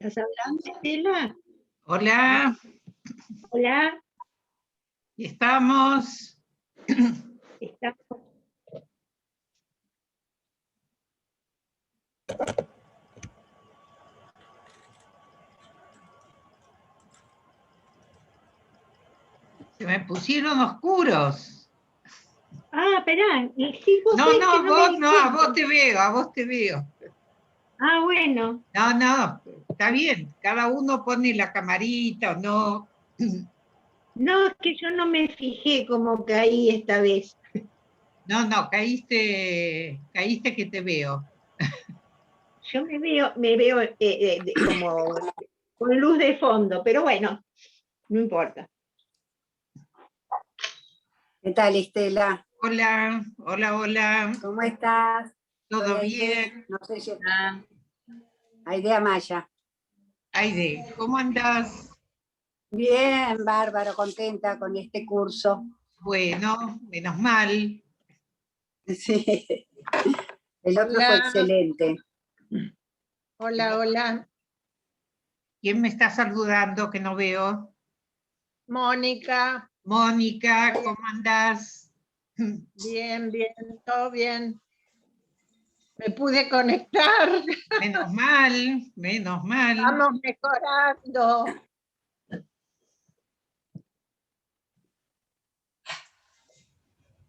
¿Estás hablando, Estela? Hola, Hola, estamos. estamos. Se me pusieron oscuros. Ah, esperá, y sí, vos No, sabés que no, no me vos di no, a cuenta. vos te veo, a vos te veo. Ah, bueno. No, no, está bien, cada uno pone la camarita o no. No, es que yo no me fijé cómo caí esta vez. No, no, caíste que te veo. Yo me veo como con luz de fondo, pero bueno, no importa. ¿Qué tal, Estela? Hola, hola, hola, ¿Cómo estás? ¿todo Soy Aide, bien? no sé si... Aide Amaya. Aide, ¿cómo andás? Bien, bárbaro, contenta con este curso. Bueno, menos mal. Sí, el otro Hola. fue excelente. Hola, hola. ¿Quién me está saludando que no veo? Mónica, Mónica, ¿cómo andás? bien, bien, todo bien. Me pude conectar, Menos mal, menos mal. estamos mejorando.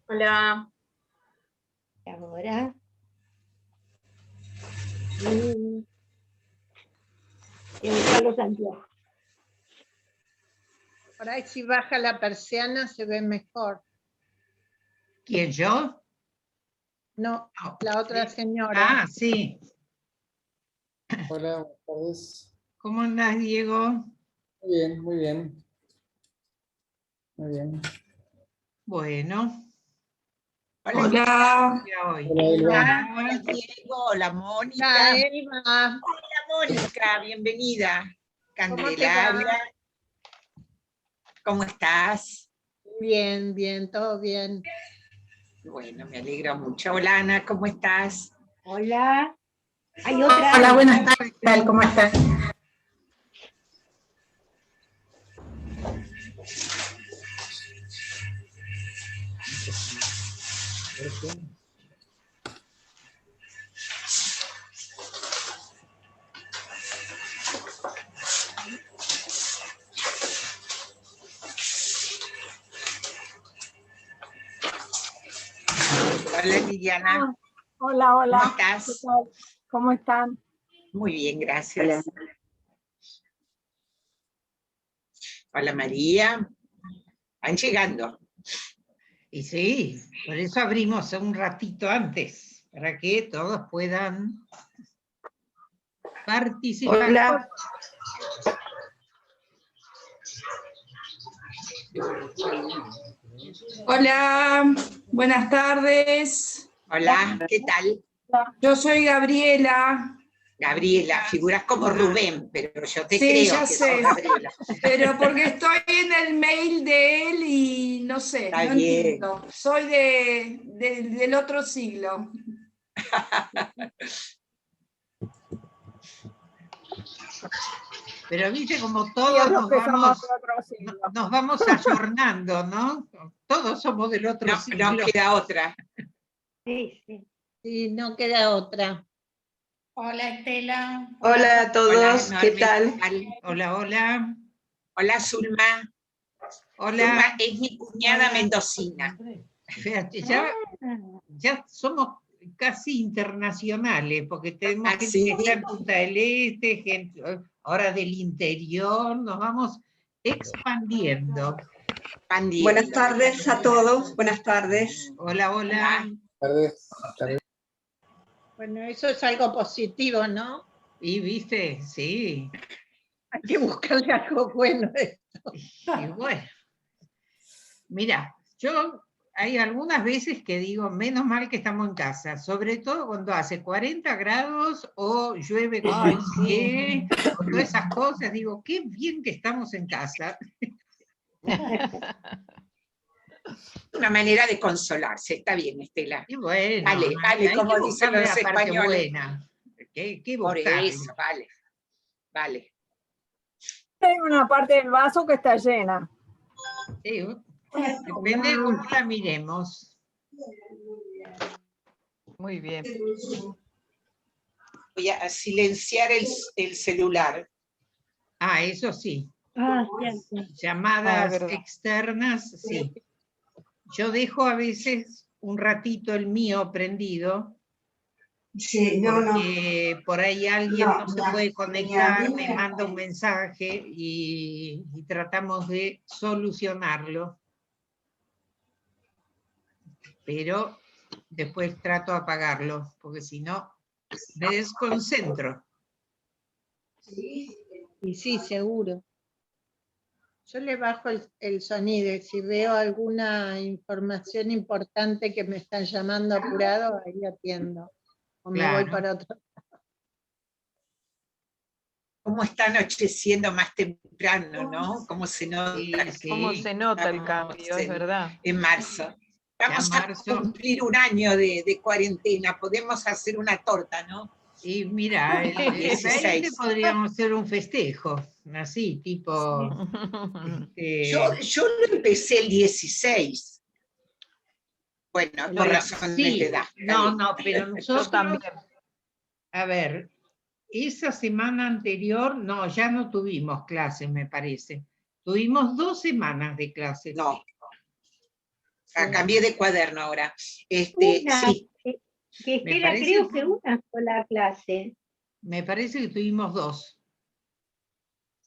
Hola. Ahora. Y buscar los anteojos. Por ahí si baja la persiana se ve mejor. ¿Quién, yo? No, No. la otra señora. Ah, sí. Hola, buenas tardes. ¿Cómo andás, Diego? Muy bien, muy bien. Muy bien. Bueno. Hola. Hola. Hola, Hola, Diego, hola Mónica. Hola, Elma. Hola Mónica, bienvenida. ¿Cómo te Candelaria, va? ¿cómo estás? Bien, bien, todo bien. Bueno, me alegro mucho. Hola Ana, ¿cómo estás? Hola. Hay otra. Hola, buenas tardes, ¿qué tal? ¿Cómo estás? Hola Liliana, Hola, hola. ¿cómo estás? ¿Qué tal? ¿Cómo están? Muy bien, gracias. Hola María. Van llegando. Y sí, por eso abrimos un ratito antes, para que todos puedan participar. Hola. Hola, buenas tardes. Hola, ¿qué tal? Yo soy Gabriela. Gabriela, figuras como Rubén, pero yo te Sí, creo ya que sos sé. Gabriela. Pero porque estoy en el mail de él y no sé, Está no bien. entiendo. Soy del otro siglo. Pero viste como todos nos vamos ayornando, ¿no? Todos somos del otro No, siglo. no queda otra. Sí, sí. Sí, no queda otra. Hola Estela. Hola a todos, Hola, ¿qué Norma, tal? Hola, hola. Hola, Zulma. Hola. Zulma es mi cuñada Hola. mendocina. Fíjate, ya somos casi internacionales, porque tenemos Ah, gente sí. que está en Punta del Este, gente ahora del interior, nos vamos expandiendo. Expandiendo. Buenas tardes a todos, buenas tardes. Hola, hola. buenas tardes. Bueno, eso es algo positivo, ¿no? Y viste, sí. Hay que buscarle algo bueno. Y bueno, mira, yo hay algunas veces que digo, menos mal que estamos en casa, sobre todo cuando hace 40 grados o llueve como Ay, no sé qué, o todas esas cosas, digo, qué bien que estamos en casa. Una manera de consolarse. Está bien, Estela. Y bueno, Vale, hay como que dicen buscarle los la parte españoles. buena. Hay que Por buscarle. eso, vale. Vale. Hay una parte del vaso que está llena. Sí, depende de cómo la miremos. Muy bien. Voy a silenciar el celular. Ah, eso sí. Ah, cierto. Llamadas verdad. externas, sí. Yo dejo a veces un ratito el mío prendido, Sí, no, no. porque por ahí alguien No, no se ni a- puede ni a conectar, mí me ni a- manda un mensaje y tratamos de solucionarlo. Pero después trato de apagarlo, porque si no, me desconcentro. Y sí, seguro. Yo le bajo el sonido y si veo alguna información importante que me están llamando apurado, ahí atiendo. O me voy Claro. para otro. Cómo está anocheciendo más temprano, ¿no? Cómo se nota. Sí, ¿Cómo sí. se nota el Estamos cambio? Es verdad. en marzo. Vamos Ya a marzo. cumplir un año de cuarentena. Podemos hacer una torta, ¿no? Y mira, el 16. 20 podríamos hacer un festejo, así, tipo... Yo lo empecé el 16. Bueno, por Bueno, razones de sí, edad. no, pero Yo nosotros, también. a ver, esa semana anterior, no, ya no tuvimos clases, me parece. Tuvimos 2 semanas de clases. No. Cambié de cuaderno ahora. Una, Sí, que Me Estela, parece- creo que una sola clase, Me parece que tuvimos 2,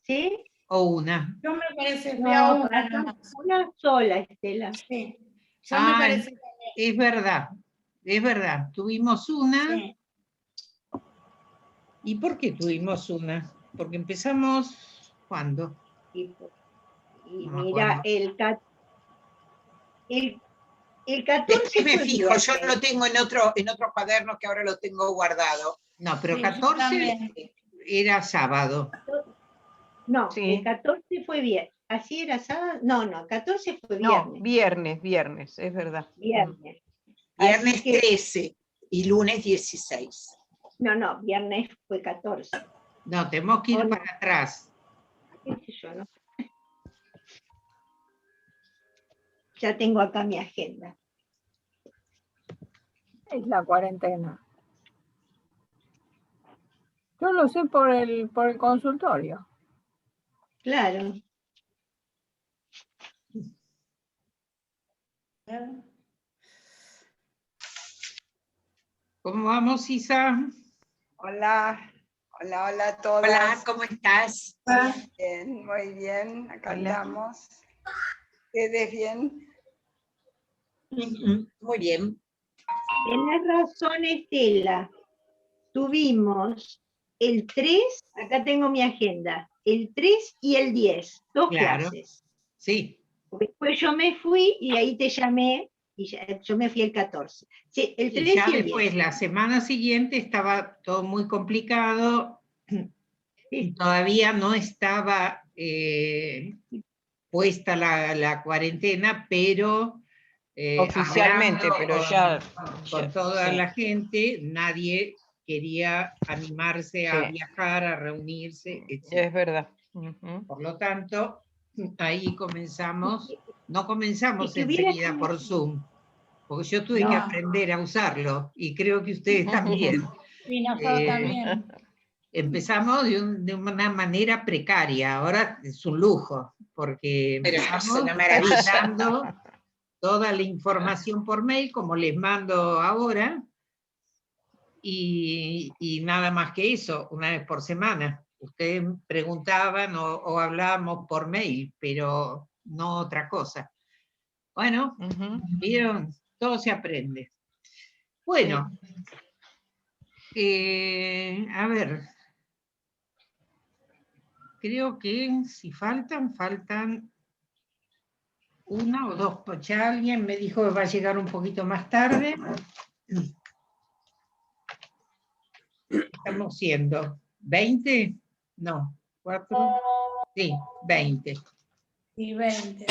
¿sí? o una. Yo me parece que fui a No, una para nomás. una sola, Estela. Sí. Yo me Ah, parece que es verdad, tuvimos una. sí. ¿Y por qué tuvimos una? Porque empezamos, ¿cuándo? Y No me mira, acuerdo. el 14 después me fue fijo. Yo viernes. lo tengo en otro cuaderno que ahora lo tengo guardado. No, pero Sí, yo 14 también. era sábado. No, Sí. el 14 fue viernes. ¿Así era sábado? No, 14 fue No, viernes. viernes, es verdad. Viernes. Viernes Así que, 13 y lunes 16. no, viernes fue 14. No, tenemos que ir Oh, no. para atrás. ¿Qué sé yo, no? Ya tengo acá mi agenda. Es la cuarentena. Yo lo sé por el consultorio. Claro. ¿Cómo vamos, Isa? Hola, hola a todos. Hola, ¿cómo estás? Bien, muy bien, acá Hola. andamos. ¿Ustedes bien? Muy bien. Tenés razón, Estela. Tuvimos el 3, acá tengo mi agenda, el 3 y el 10, 2 Claro. clases. Sí, Después yo me fui y ahí te llamé y yo me fui el 14. Sí, el 3 y ya y el después, 10. la semana siguiente, estaba todo muy complicado. Y todavía no estaba puesta la cuarentena, pero Oficialmente, hablando pero ya. con toda sí. la gente, nadie quería animarse a Sí. viajar, a reunirse, etc. Es verdad. Ujú. Por lo tanto, ahí comenzamos, no comenzamos Si tuviera enseguida que- por Zoom, porque yo tuve No. que aprender a usarlo y creo que ustedes también. Y nosotros Eh, también. Empezamos de una manera precaria, ahora es un lujo, porque Pero es empezamos una maravilla. mandando toda la información por mail, como les mando ahora, y nada más que eso, una vez por semana. Ustedes preguntaban o hablábamos por mail, pero no otra cosa. Bueno, Ujú. vieron, todo se aprende. Bueno, a ver, creo que si faltan una o dos. Ya alguien me dijo que va a llegar un poquito más tarde. Estamos siendo 20, no, 4, sí, 20. Y 20.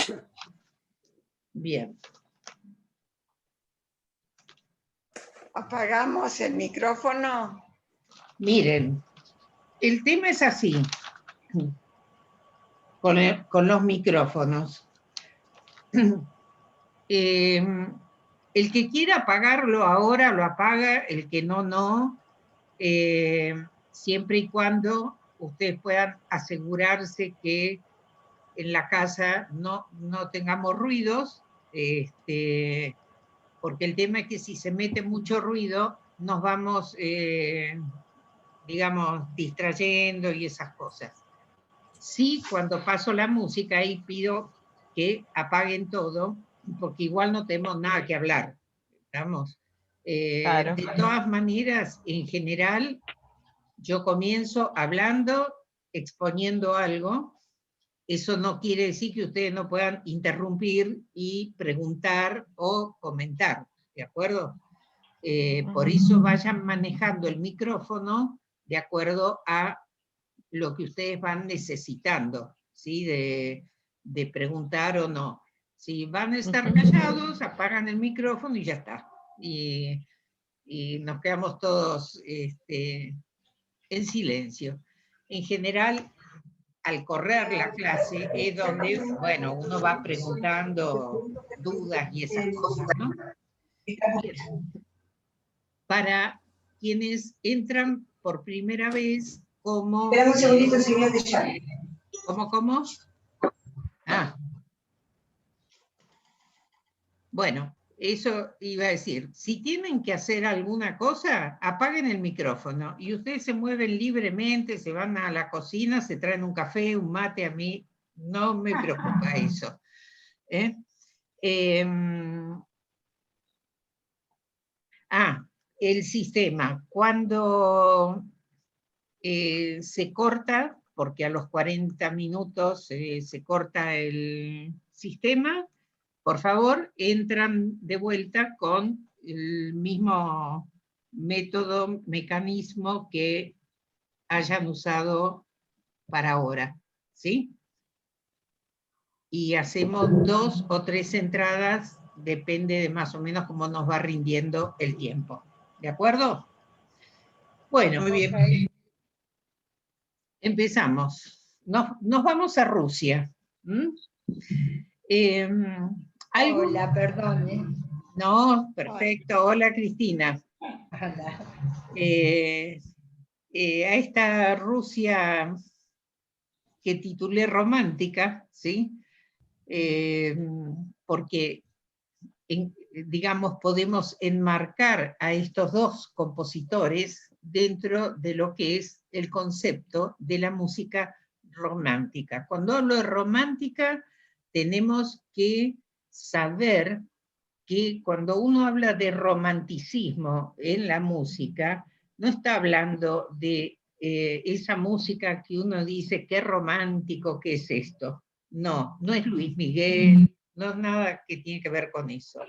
Bien. ¿Apagamos el micrófono? Miren, el tema es así, con los micrófonos. El que quiera apagarlo ahora lo apaga, el que no, no. Siempre y cuando ustedes puedan asegurarse que en la casa no tengamos ruidos, porque el tema es que si se mete mucho ruido, nos vamos, digamos, distrayendo y esas cosas. Sí, cuando paso la música, ahí pido que apaguen todo, porque igual no tenemos nada que hablar, ¿estamos? Claro. De todas maneras, en general, yo comienzo hablando, exponiendo algo. Eso no quiere decir que ustedes no puedan interrumpir y preguntar o comentar, ¿de acuerdo? Por eso vayan manejando el micrófono de acuerdo a lo que ustedes van necesitando, ¿sí? De preguntar o no. Si van a estar callados, apagan el micrófono y ya está. Y nos quedamos todos en silencio. En general, al correr la clase es donde, bueno, uno va preguntando dudas y esas cosas, ¿no? Bien. Para quienes entran por primera vez como... Espera un segundito, señor de Chávez. ¿Cómo? Ah. Bueno, eso iba a decir. Si tienen que hacer alguna cosa, apaguen el micrófono y ustedes se mueven libremente, se van a la cocina, se traen un café, un mate. A mí no me preocupa eso. El sistema. Cuando se corta, porque a los 40 minutos se corta el sistema, por favor, entran de vuelta con el mismo método, mecanismo que hayan usado para ahora, ¿sí? Y hacemos 2 o 3 entradas, depende de más o menos cómo nos va rindiendo el tiempo. ¿De acuerdo? Bueno, muy bien. Empezamos. Nos vamos a Rusia. Hola, perdón. No, perfecto. Hola, Cristina. Hola. A esta Rusia que titulé romántica, ¿sí? Porque, digamos, podemos enmarcar a estos dos compositores dentro de lo que es el concepto de la música romántica. Cuando hablo de romántica, tenemos que saber que cuando uno habla de romanticismo en la música, no está hablando de esa música que uno dice, qué romántico, ¿qué es esto? No, no es Luis Miguel, no es nada que tiene que ver con eso.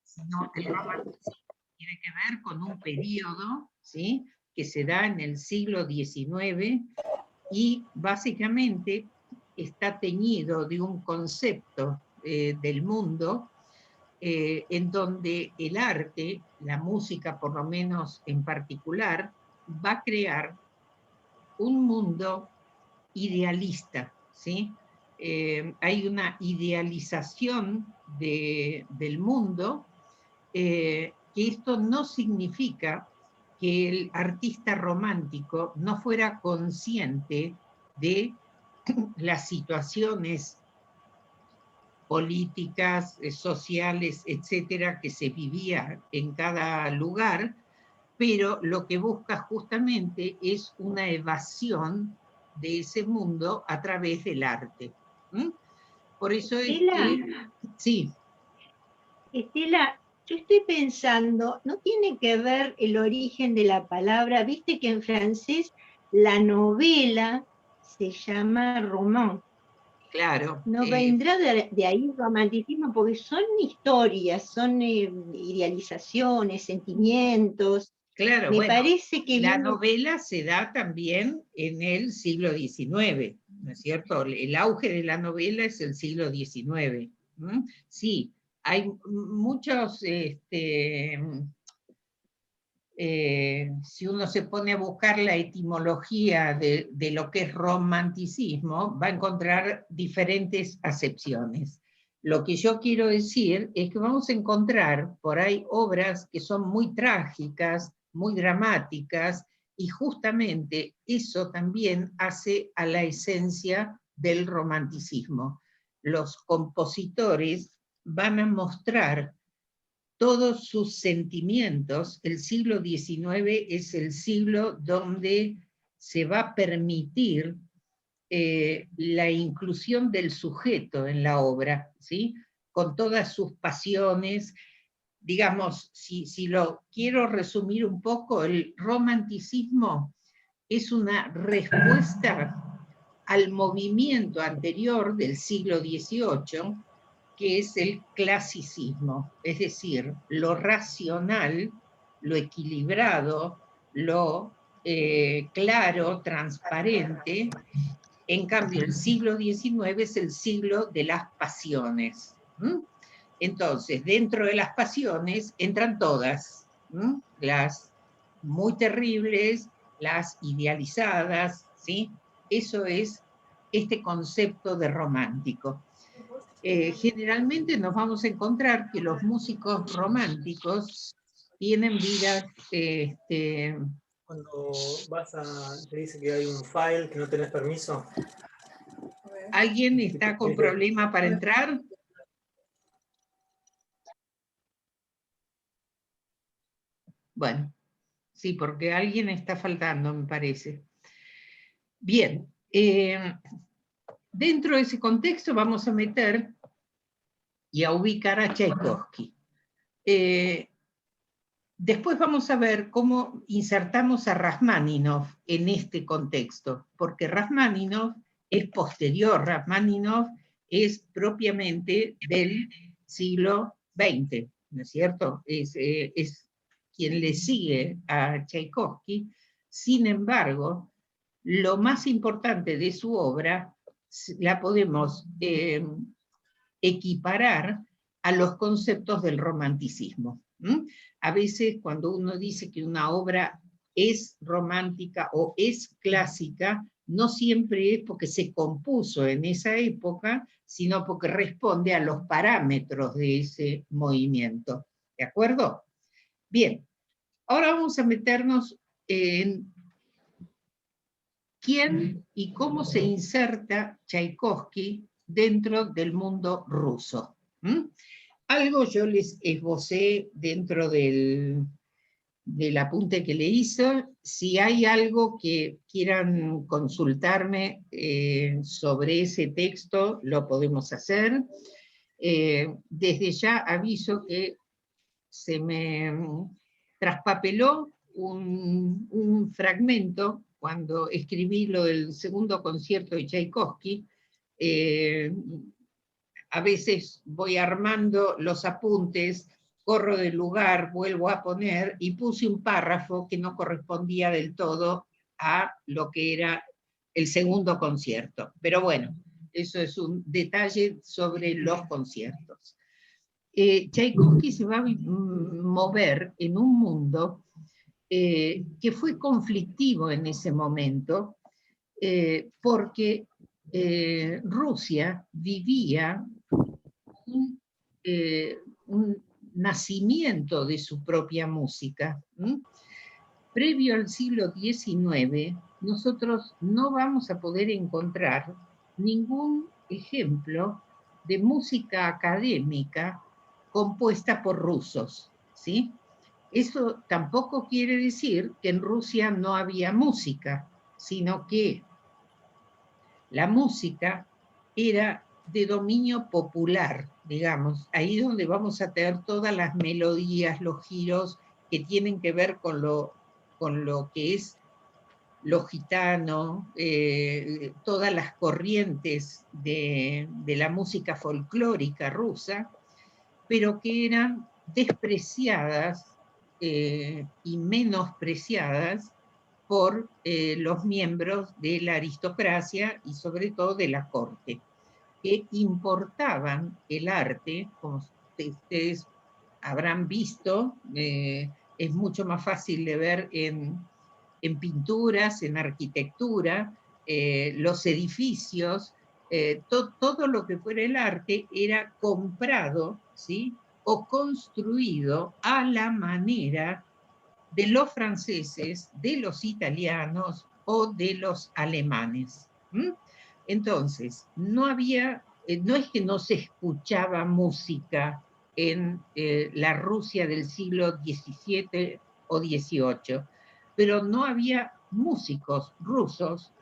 Sino el romanticismo tiene que ver con un periodo, ¿sí?, que se da en el siglo XIX y básicamente está teñido de un concepto del mundo en donde el arte, la música por lo menos en particular, va a crear un mundo idealista, ¿sí? Hay una idealización del mundo, que esto no significa que el artista romántico no fuera consciente de las situaciones políticas, sociales, etcétera, que se vivía en cada lugar, pero lo que busca justamente es una evasión de ese mundo a través del arte. Por eso es que... Sí. Estela, yo estoy pensando, ¿no tiene que ver el origen de la palabra? Viste que en francés la novela se llama roman. Claro. ¿No vendrá de ahí el romanticismo? Porque son historias, son idealizaciones, sentimientos. Claro, Me bueno, parece que la novela se da también en el siglo XIX, ¿no es cierto? El auge de la novela es el siglo XIX. Sí, hay muchos si uno se pone a buscar la etimología de lo que es romanticismo, va a encontrar diferentes acepciones. Lo que yo quiero decir es que vamos a encontrar por ahí obras que son muy trágicas, muy dramáticas, y justamente eso también hace a la esencia del romanticismo. Los compositores van a mostrar todos sus sentimientos. El siglo XIX es el siglo donde se va a permitir la inclusión del sujeto en la obra, ¿sí? Con todas sus pasiones. Digamos, si lo quiero resumir un poco, el romanticismo es una respuesta al movimiento anterior del siglo XVIII, que es el clasicismo, es decir, lo racional, lo equilibrado, lo claro, transparente. En cambio, el siglo XIX es el siglo de las pasiones. Entonces, dentro de las pasiones entran todas, las muy terribles, las idealizadas, ¿sí? Eso es este concepto de romántico. Generalmente nos vamos a encontrar que los músicos románticos tienen vidas... Cuando te dice que hay un file que no tenés permiso. ¿Alguien está con problema para entrar? Bueno, sí, porque alguien está faltando, me parece. Bien, dentro de ese contexto vamos a meter y a ubicar a Tchaikovsky. Después vamos a ver cómo insertamos a Rajmáninov en este contexto, porque Rajmáninov es posterior, Rajmáninov es propiamente del siglo XX, ¿no es cierto? Es quien le sigue a Tchaikovsky. Sin embargo, lo más importante de su obra la podemos equiparar a los conceptos del romanticismo. A veces cuando uno dice que una obra es romántica o es clásica, no siempre es porque se compuso en esa época, sino porque responde a los parámetros de ese movimiento. ¿De acuerdo? Bien, ahora vamos a meternos en quién y cómo se inserta Tchaikovsky dentro del mundo ruso. Algo yo les esbocé dentro del apunte que le hizo. Si hay algo que quieran consultarme sobre ese texto, lo podemos hacer. Desde ya aviso que se me traspapeló un fragmento cuando escribí lo del segundo concierto de Tchaikovsky. A veces voy armando los apuntes, corro del lugar, vuelvo a poner, y puse un párrafo que no correspondía del todo a lo que era el segundo concierto. Pero bueno, eso es un detalle sobre los conciertos. Tchaikovsky se va a mover en un mundo que fue conflictivo en ese momento, porque Rusia vivía un nacimiento de su propia música. Previo al siglo XIX, nosotros no vamos a poder encontrar ningún ejemplo de música académica compuesta por rusos, ¿sí? Eso tampoco quiere decir que en Rusia no había música, sino que la música era de dominio popular, digamos, ahí donde vamos a tener todas las melodías, los giros que tienen que ver con lo que es lo gitano, todas las corrientes de la música folclórica rusa, pero que eran despreciadas y menospreciadas por los miembros de la aristocracia y sobre todo de la corte, que importaban el arte, como ustedes habrán visto, es mucho más fácil de ver en pinturas, en arquitectura, los edificios, todo lo que fuera el arte era comprado, ¿sí? O construido a la manera de los franceses, de los italianos o de los alemanes. Entonces, no había, no es que no se escuchaba música en la Rusia del siglo XVII o XVIII, pero no había músicos rusos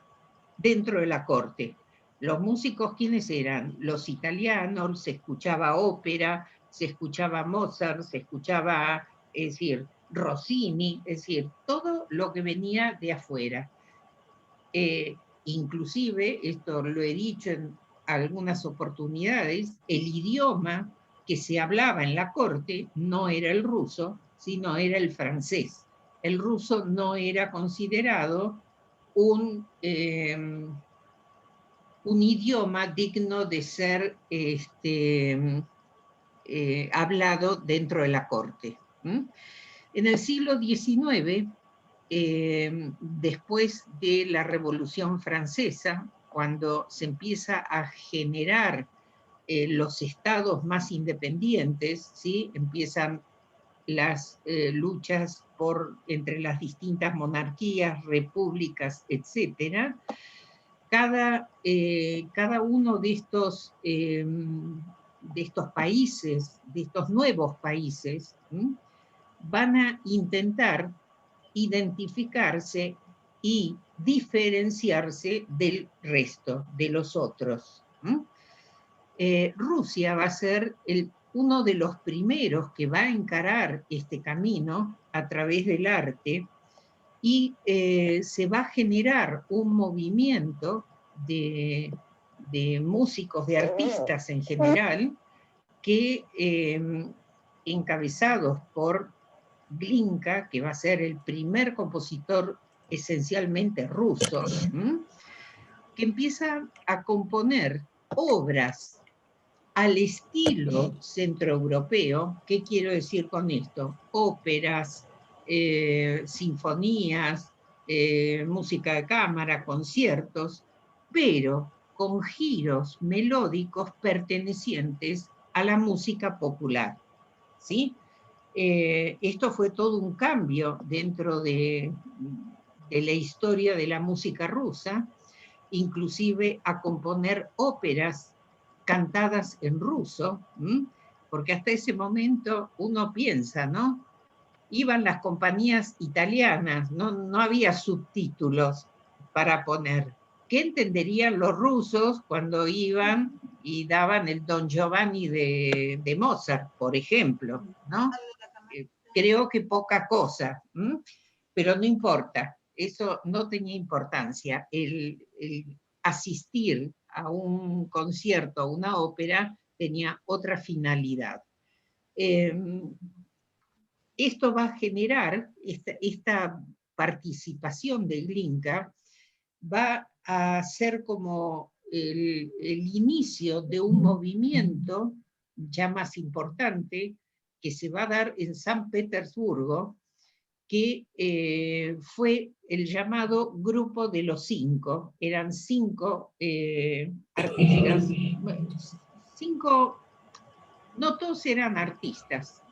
dentro de la corte. Los músicos, ¿quiénes eran? Los italianos, se escuchaba ópera, se escuchaba Mozart, se escuchaba, es decir, Rossini, es decir, todo lo que venía de afuera. Inclusive, esto lo he dicho en algunas oportunidades, el idioma que se hablaba en la corte no era el ruso, sino era el francés. El ruso no era considerado un idioma digno de ser hablado dentro de la corte. En el siglo XIX, después de la Revolución Francesa, cuando se empieza a generar los estados más independientes, ¿sí? Empiezan las luchas entre las distintas monarquías, repúblicas, etc. Cada uno de estos países, de estos nuevos países, van a intentar identificarse y diferenciarse del resto, de los otros. Rusia va a ser uno de los primeros que va a encarar este camino a través del arte, y se va a generar un movimiento de músicos, de artistas en general, que encabezados por Glinka, que va a ser el primer compositor esencialmente ruso, que empieza a componer obras al estilo centroeuropeo. ¿Qué quiero decir con esto? Óperas, sinfonías, música de cámara, conciertos, pero con giros melódicos pertenecientes a la música popular, ¿sí? Esto fue todo un cambio dentro de la historia de la música rusa, inclusive a componer óperas cantadas en ruso, porque hasta ese momento uno piensa, ¿no? Iban las compañías italianas, no había subtítulos para poner. ¿Qué entenderían los rusos cuando iban y daban el Don Giovanni de Mozart, por ejemplo, ¿no? Creo que poca cosa, pero no importa, eso no tenía importancia. El asistir a un concierto, a una ópera, tenía otra finalidad. Esto va a generar, esta participación de Glinka va a ser como el inicio de un movimiento ya más importante que se va a dar en San Petersburgo, que fue el llamado Grupo de los Cinco. Eran 5 artistas, no todos eran artistas,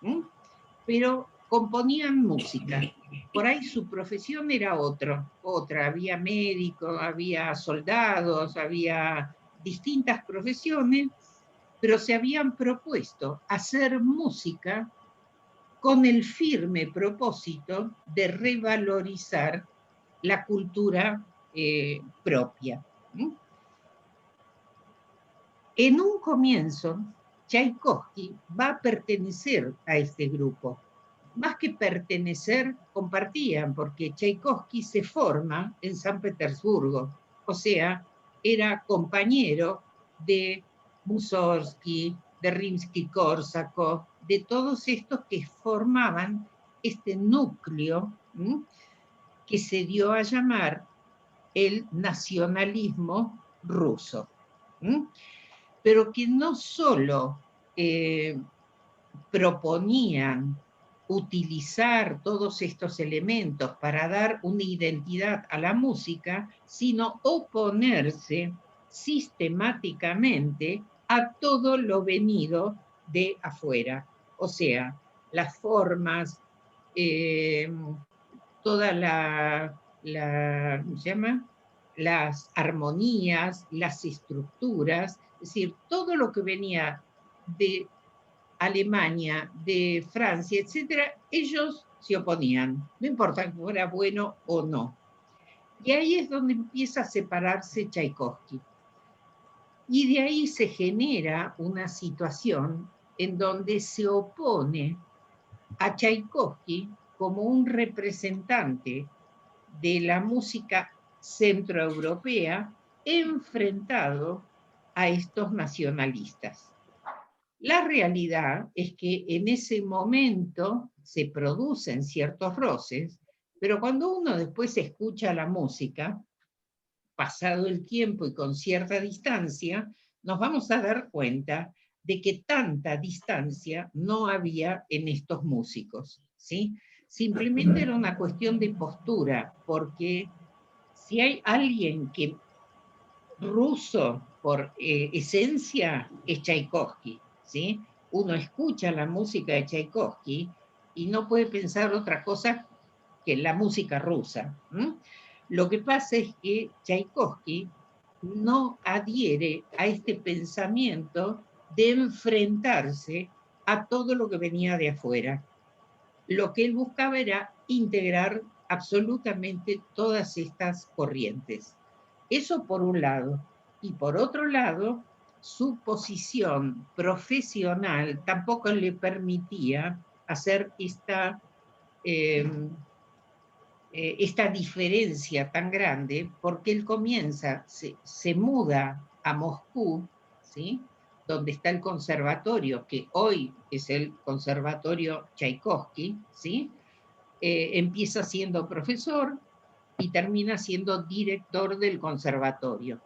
pero componían música. Por ahí su profesión era otra. Había médicos, había soldados, había distintas profesiones, pero se habían propuesto hacer música con el firme propósito de revalorizar la cultura propia. En un comienzo, Tchaikovsky va a pertenecer a este grupo. Más que pertenecer, compartían, porque Tchaikovsky se forma en San Petersburgo, o sea, era compañero de Mussorgsky, de Rimsky-Korsakov, de todos estos que formaban este núcleo que se dio a llamar el nacionalismo ruso. Pero que no solo proponían utilizar todos estos elementos para dar una identidad a la música, sino oponerse sistemáticamente a todo lo venido de afuera. O sea, las formas, toda ¿cómo se llama? Las armonías, las estructuras, es decir, todo lo que venía de Alemania, de Francia, etcétera, ellos se oponían, no importa que fuera bueno o no. Y ahí es donde empieza a separarse Tchaikovsky. Y de ahí se genera una situación en donde se opone a Tchaikovsky como un representante de la música centroeuropea enfrentado a estos nacionalistas. La realidad es que en ese momento se producen ciertos roces, pero cuando uno después escucha la música, pasado el tiempo y con cierta distancia, nos vamos a dar cuenta de que tanta distancia no había en estos músicos, ¿sí? Simplemente era una cuestión de postura, porque si hay alguien que ruso por esencia es Tchaikovsky, ¿sí? Uno escucha la música de Tchaikovsky y no puede pensar otra cosa que la música rusa. Lo que pasa es que Tchaikovsky no adhiere a este pensamiento de enfrentarse a todo lo que venía de afuera. Lo que él buscaba era integrar absolutamente todas estas corrientes. Eso por un lado. Y por otro lado, su posición profesional tampoco le permitía hacer esta diferencia tan grande, porque él comienza, se muda a Moscú, ¿sí? Donde está el conservatorio, que hoy es el Conservatorio Tchaikovsky, ¿sí? Empieza siendo profesor y termina siendo director del conservatorio.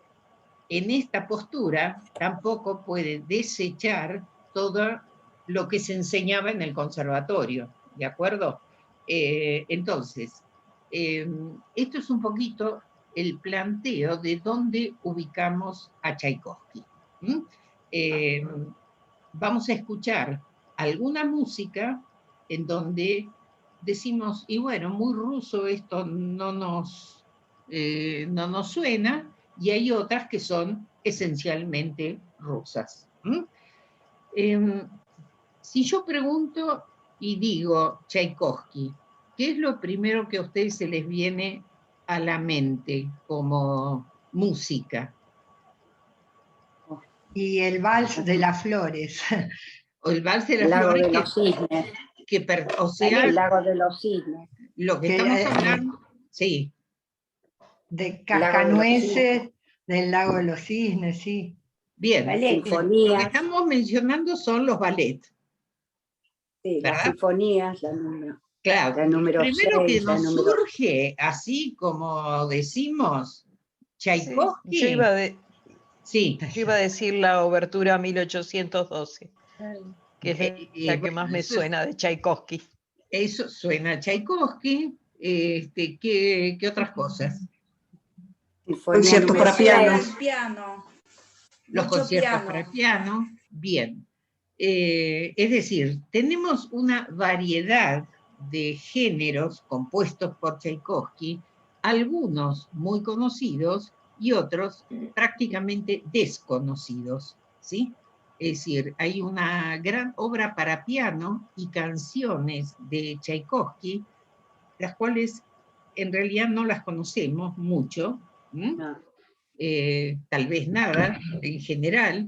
En esta postura tampoco puede desechar todo lo que se enseñaba en el conservatorio, ¿de acuerdo? Entonces, esto es un poquito el planteo de dónde ubicamos a Tchaikovsky. Vamos a escuchar alguna música en donde decimos, y bueno, muy ruso esto no nos suena, y hay otras que son esencialmente rusas. Si yo pregunto y digo Tchaikovsky, ¿qué es lo primero que a ustedes se les viene a la mente como música? Y el vals de las flores. O el vals de las Lago flores. de los cisnes. O sea, El lago de los cisnes. Lo que estamos hablando, sí. De Cascanueces, del lago de los cisnes, sí. Bien, Sinfonías. lo que estamos mencionando son los ballets. Sí, ¿verdad? las sinfonías, la número. Claro, La número primero 6, que nos surge, así como decimos, Tchaikovsky. Sí, Sí. Yo iba a decir la obertura 1812, que es la que más me suena de Tchaikovsky. Eso suena a Tchaikovsky. ¿Qué otras cosas? Conciertos para piano. Los Mucho conciertos piano. para piano, bien. Es decir, tenemos una variedad de géneros compuestos por Tchaikovsky, algunos muy conocidos y otros prácticamente desconocidos, ¿sí? Es decir, hay una gran obra para piano y canciones de Tchaikovsky, las cuales en realidad no las conocemos mucho, No. tal vez nada en general,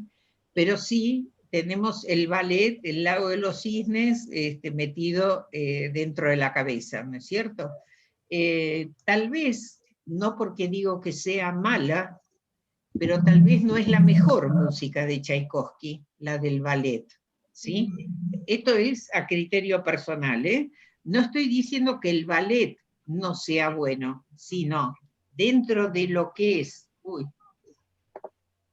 pero sí tenemos el ballet, el lago de los cisnes, metido dentro de la cabeza, ¿no es cierto? Tal vez, no porque digo que sea mala, pero tal vez no es la mejor música de Tchaikovsky, la del ballet, ¿sí? Esto es a criterio personal, ¿eh? No estoy diciendo que el ballet no sea bueno, sino dentro de lo que es,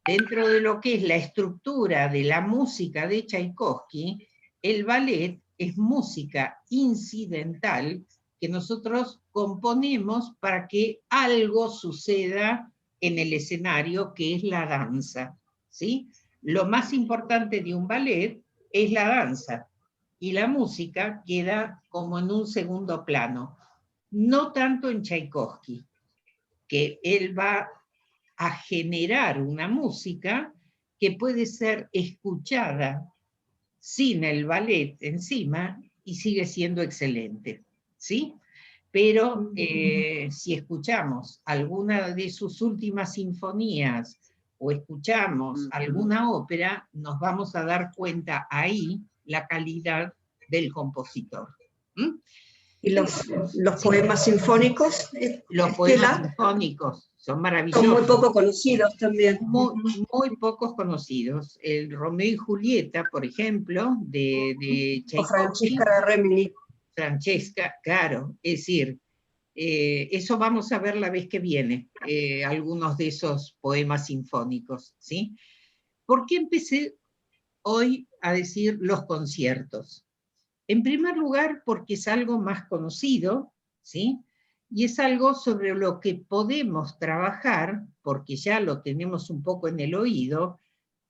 dentro de lo que es la estructura de la música de Tchaikovsky, el ballet es música incidental que nosotros componemos para que algo suceda en el escenario, que es la danza, ¿sí? Lo más importante de un ballet es la danza, y la música queda como en un segundo plano. No tanto en Tchaikovsky, que él va a generar una música que puede ser escuchada sin el ballet encima y sigue siendo excelente, ¿sí? Pero si escuchamos alguna de sus últimas sinfonías o escuchamos alguna ópera, nos vamos a dar cuenta ahí la calidad del compositor. ¿Mm? ¿Y los poemas sinfónicos? Los poemas sinfónicos son maravillosos. Son muy poco conocidos también. Muy pocos conocidos. El Romeo y Julieta, por ejemplo, de Tchaikovsky. O Francesca de Rimini. Francesca, claro. Es decir, eso vamos a ver la vez que viene, algunos de esos poemas sinfónicos, ¿sí? ¿Por qué empecé hoy a decir los conciertos? En primer lugar, porque es algo más conocido, ¿sí? Y es algo sobre lo que podemos trabajar, porque ya lo tenemos un poco en el oído,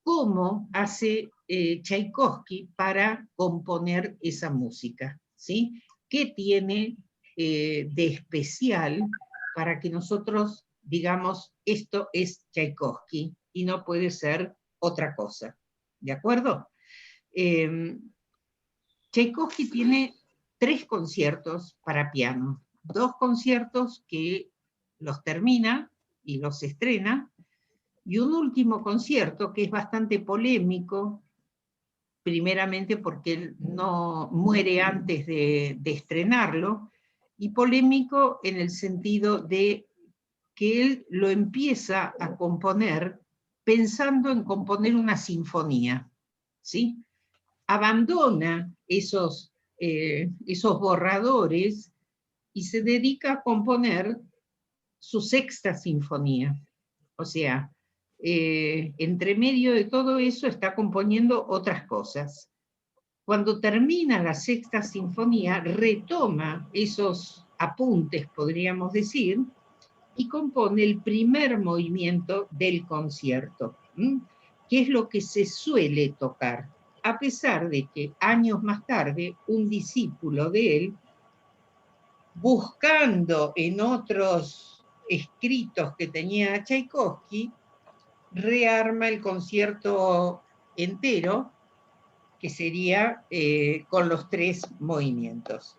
cómo hace Tchaikovsky para componer esa música, ¿sí? ¿Qué tiene de especial para que nosotros digamos, esto es Tchaikovsky y no puede ser otra cosa? ¿De acuerdo? Tchaikovsky tiene 3 conciertos para piano, 2 conciertos que los termina y los estrena, y un último concierto que es bastante polémico, primeramente porque él no muere antes de estrenarlo, y polémico en el sentido de que él lo empieza a componer pensando en componer una sinfonía, ¿sí? Abandona esos borradores y se dedica a componer su 6ª sinfonía. O sea, entre medio de todo eso está componiendo otras cosas. Cuando termina la 6ª sinfonía, retoma esos apuntes, podríamos decir, y compone el primer movimiento del concierto, que es lo que se suele tocar, a pesar de que años más tarde un discípulo de él, buscando en otros escritos que tenía Tchaikovsky, rearma el concierto entero, que sería con los 3 movimientos.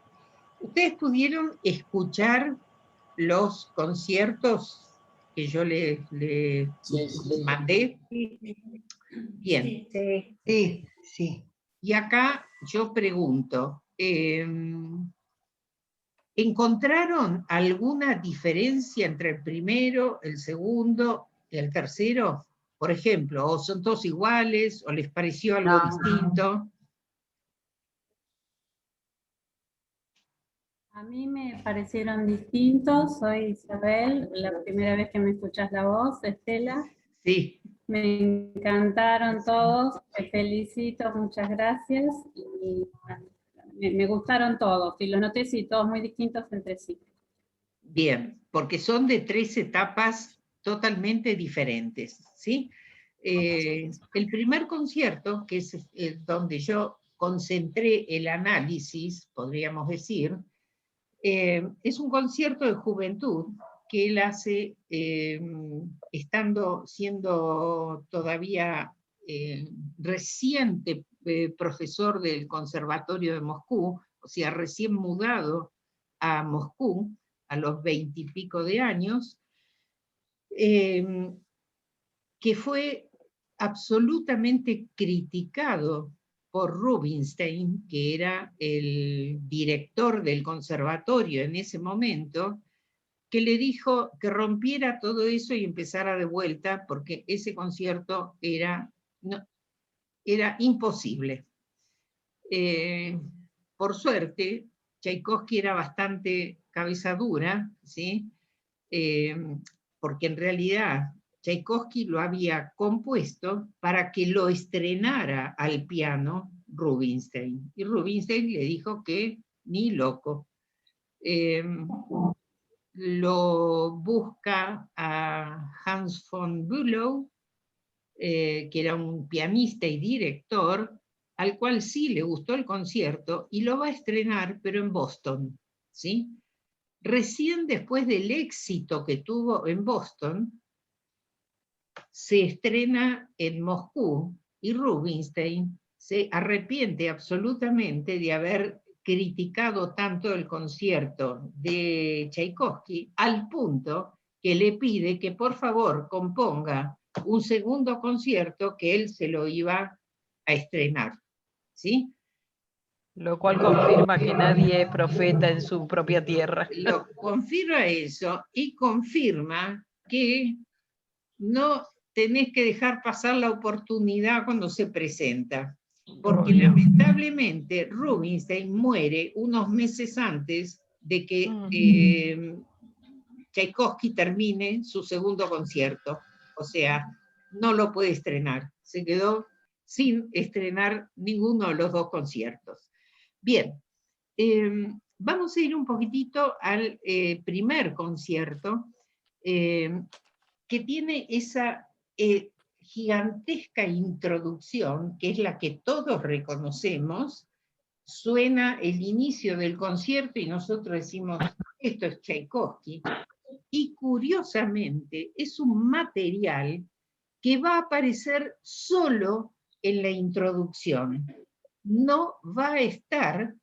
¿Ustedes pudieron escuchar los conciertos que yo le mandé? Bien. Sí. Y acá yo pregunto, ¿encontraron alguna diferencia entre el primero, el segundo y el tercero? Por ejemplo, ¿o son todos iguales, o les pareció algo distinto? A mí me parecieron distintos. Soy Isabel, la primera vez que me escuchas la voz, Estela. Sí. Me encantaron todos, te felicito, muchas gracias. Y me gustaron todos, y los noté, sí, todos muy distintos entre sí. Bien, porque son de 3 etapas totalmente diferentes, ¿sí? El primer concierto, que es donde yo concentré el análisis, podríamos decir, es un concierto de juventud que él hace siendo todavía reciente profesor del Conservatorio de Moscú, o sea, recién mudado a Moscú, a los 20 y pico de años, que fue absolutamente criticado por Rubinstein, que era el director del conservatorio en ese momento, que le dijo que rompiera todo eso y empezara de vuelta, porque ese concierto era imposible. Por suerte, Tchaikovsky era bastante cabeza dura, ¿sí? Porque en realidad Tchaikovsky lo había compuesto para que lo estrenara al piano Rubinstein. Y Rubinstein le dijo que ni loco. Lo busca a Hans von Bülow, que era un pianista y director, al cual sí le gustó el concierto, y lo va a estrenar, pero en Boston, ¿sí? Recién después del éxito que tuvo en Boston, se estrena en Moscú, y Rubinstein se arrepiente absolutamente de haber criticado tanto el concierto de Tchaikovsky, al punto que le pide que por favor componga un segundo concierto que él se lo iba a estrenar, ¿sí? Lo cual confirma que nadie es profeta en su propia tierra. Lo confirma eso y confirma que no tenés que dejar pasar la oportunidad cuando se presenta. Porque lamentablemente Rubinstein muere unos meses antes de que Tchaikovsky termine su segundo concierto. O sea, no lo puede estrenar. Se quedó sin estrenar ninguno de los dos conciertos. Bien, vamos a ir un poquitito al primer concierto, que tiene esa gigantesca introducción, que es la que todos reconocemos. Suena el inicio del concierto y nosotros decimos, esto es Tchaikovsky, y curiosamente es un material que va a aparecer solo en la introducción. No va a estar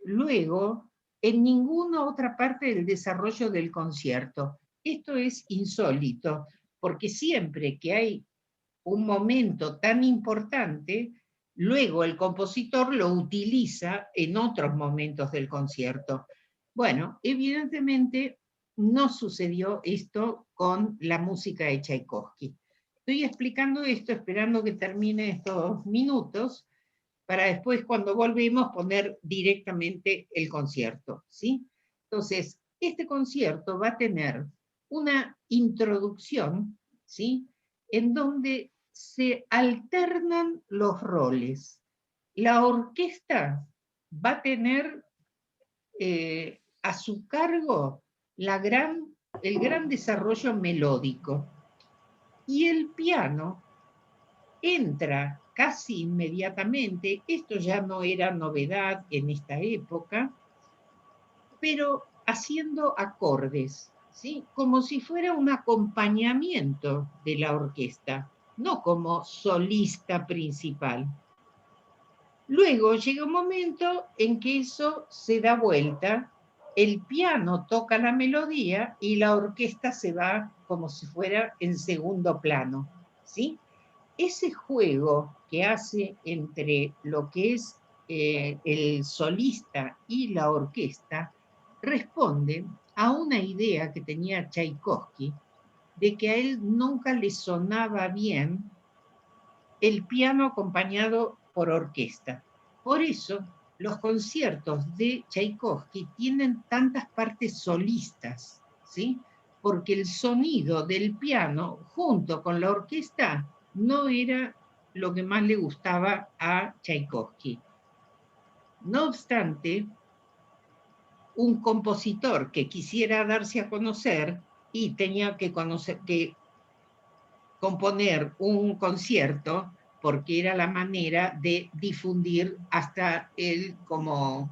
luego en ninguna otra parte del desarrollo del concierto. Esto es insólito, porque siempre que hay un momento tan importante, luego el compositor lo utiliza en otros momentos del concierto. Bueno, evidentemente no sucedió esto con la música de Tchaikovsky. Estoy explicando esto esperando que termine estos minutos, para después, cuando volvemos, poner directamente el concierto, ¿sí? Entonces, este concierto va a tener una introducción, ¿sí? En donde se alternan los roles. La orquesta va a tener a su cargo el gran desarrollo melódico, y el piano entra casi inmediatamente. Esto ya no era novedad en esta época, pero haciendo acordes, ¿sí? Como si fuera un acompañamiento de la orquesta, no como solista principal. Luego llega un momento en que eso se da vuelta, el piano toca la melodía y la orquesta se va como si fuera en segundo plano, ¿sí? Ese juego que hace entre lo que es el solista y la orquesta responde a una idea que tenía Tchaikovsky de que a él nunca le sonaba bien el piano acompañado por orquesta. Por eso los conciertos de Tchaikovsky tienen tantas partes solistas, ¿sí? Porque el sonido del piano junto con la orquesta no era lo que más le gustaba a Tchaikovsky. No obstante, un compositor que quisiera darse a conocer y tenía que componer un concierto, porque era la manera de difundir hasta él como,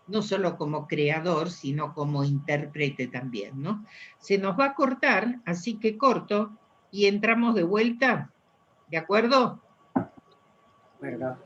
no solo como creador, sino como intérprete también, ¿no? Se nos va a cortar, así que corto y entramos de vuelta. ¿De acuerdo? Verdad.